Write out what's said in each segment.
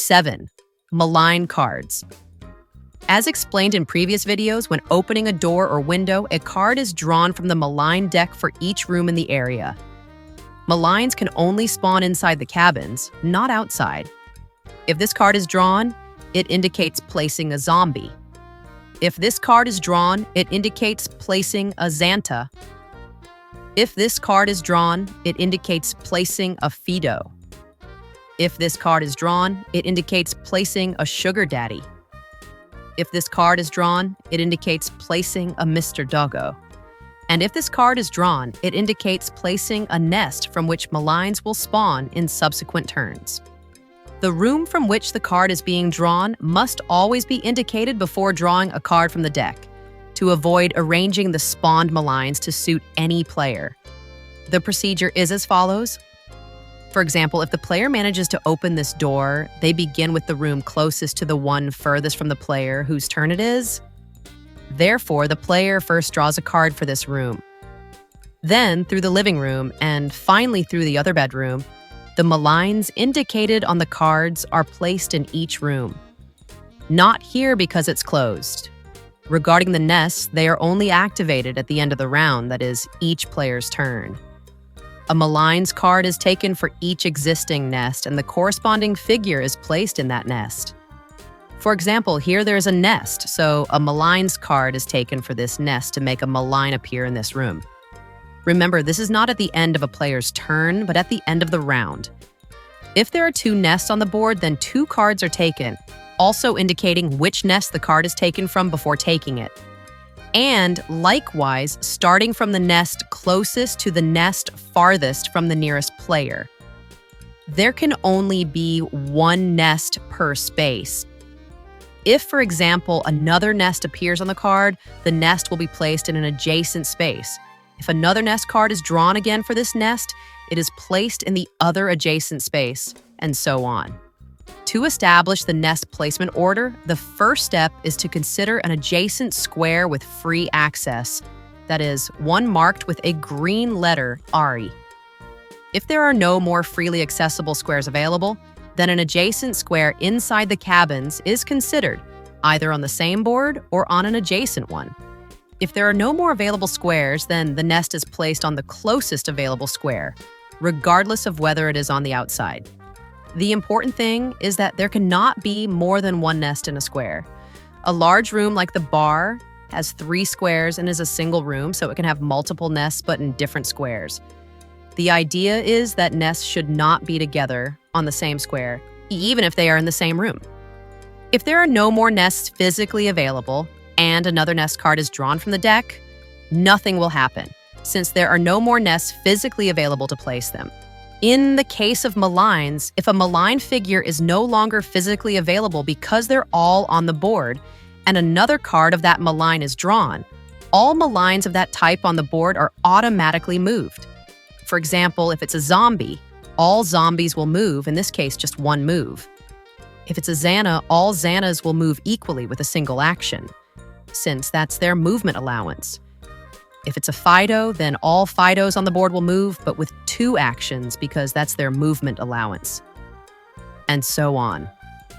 7. Malign Cards. As explained in previous videos, when opening a door or window, a card is drawn from the malign deck for each room in the area. Maligns can only spawn inside the cabins, not outside. If this card is drawn, it indicates placing a zombie. If this card is drawn, it indicates placing a Xanta. If this card is drawn, it indicates placing a Fido. If this card is drawn, it indicates placing a Sugar Daddy. If this card is drawn, it indicates placing a Mr. Doggo. And if this card is drawn, it indicates placing a nest from which maligns will spawn in subsequent turns. The room from which the card is being drawn must always be indicated before drawing a card from the deck, to avoid arranging the spawned maligns to suit any player. The procedure is as follows. For example, if the player manages to open this door, they begin with the room closest to the one furthest from the player whose turn it is. Therefore, the player first draws a card for this room. Then, through the living room, and finally through the other bedroom, the maligns indicated on the cards are placed in each room. Not here because it's closed. Regarding the nests, they are only activated at the end of the round, that is, each player's turn. A Maligns card is taken for each existing nest, and the corresponding figure is placed in that nest. For example, here there's a nest, so a Maligns card is taken for this nest to make a malign appear in this room. Remember, this is not at the end of a player's turn, but at the end of the round. If there are 2 nests on the board, then 2 cards are taken, also indicating which nest the card is taken from before taking it. And likewise, starting from the nest closest to the nest farthest from the nearest player. There can only be 1 nest per space. If, for example, another nest appears on the card, the nest will be placed in an adjacent space. If another nest card is drawn again for this nest, it is placed in the other adjacent space, and so on. To establish the nest placement order, the first step is to consider an adjacent square with free access, that is, one marked with a green letter, ARI. If there are no more freely accessible squares available, then an adjacent square inside the cabins is considered, either on the same board or on an adjacent one. If there are no more available squares, then the nest is placed on the closest available square, regardless of whether it is on the outside. The important thing is that there cannot be more than 1 nest in a square. A large room like the bar has 3 squares and is a single room, so it can have multiple nests but in different squares. The idea is that nests should not be together on the same square, even if they are in the same room. If there are no more nests physically available and another nest card is drawn from the deck, nothing will happen, since there are no more nests physically available to place them. In the case of maligns, if a malign figure is no longer physically available because they're all on the board, and another card of that malign is drawn, all maligns of that type on the board are automatically moved. For example, if it's a zombie, all zombies will move, in this case just 1 move. If it's a Xana, all Xanas will move equally with a single action, since that's their movement allowance. If it's a Fido, then all Fidos on the board will move, but with 2 actions because that's their movement allowance. And so on.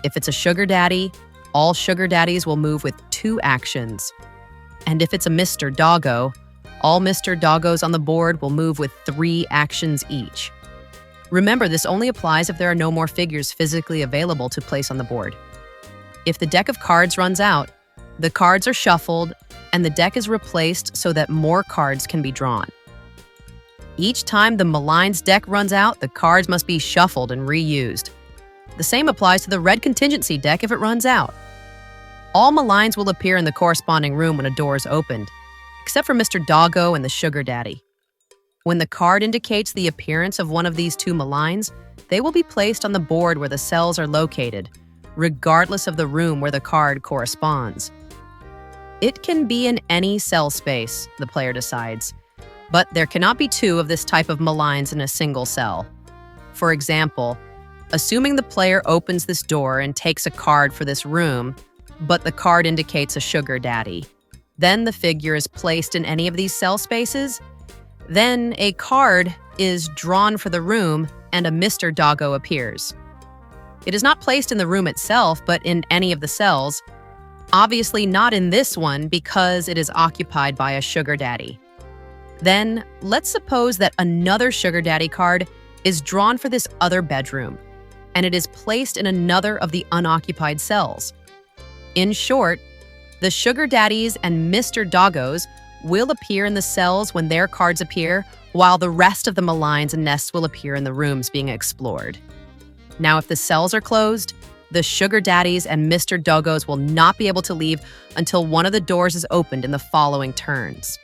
If it's a Sugar Daddy, all Sugar Daddies will move with 2 actions. And if it's a Mr. Doggo, all Mr. Doggos on the board will move with 3 actions each. Remember, this only applies if there are no more figures physically available to place on the board. If the deck of cards runs out, the cards are shuffled and the deck is replaced so that more cards can be drawn. Each time the Maligns deck runs out, the cards must be shuffled and reused. The same applies to the red contingency deck if it runs out. All Maligns will appear in the corresponding room when a door is opened, except for Mr. Doggo and the Sugar Daddy. When the card indicates the appearance of one of these 2 maligns, they will be placed on the board where the cells are located, regardless of the room where the card corresponds. It can be in any cell space, the player decides, but there cannot be 2 of this type of maligns in a single cell. For example, assuming the player opens this door and takes a card for this room, but the card indicates a Sugar Daddy, then the figure is placed in any of these cell spaces. Then a card is drawn for the room and a Mr. Doggo appears. It is not placed in the room itself, but in any of the cells. Obviously not in this one because it is occupied by a sugar daddy. Then, let's suppose that another sugar daddy card is drawn for this other bedroom, and it is placed in another of the unoccupied cells. In short, the sugar daddies and Mr. Doggos will appear in the cells when their cards appear, while the rest of the maligns and nests will appear in the rooms being explored. Now, if the cells are closed, the sugar daddies and Mr. Doggos will not be able to leave until one of the doors is opened in the following turns.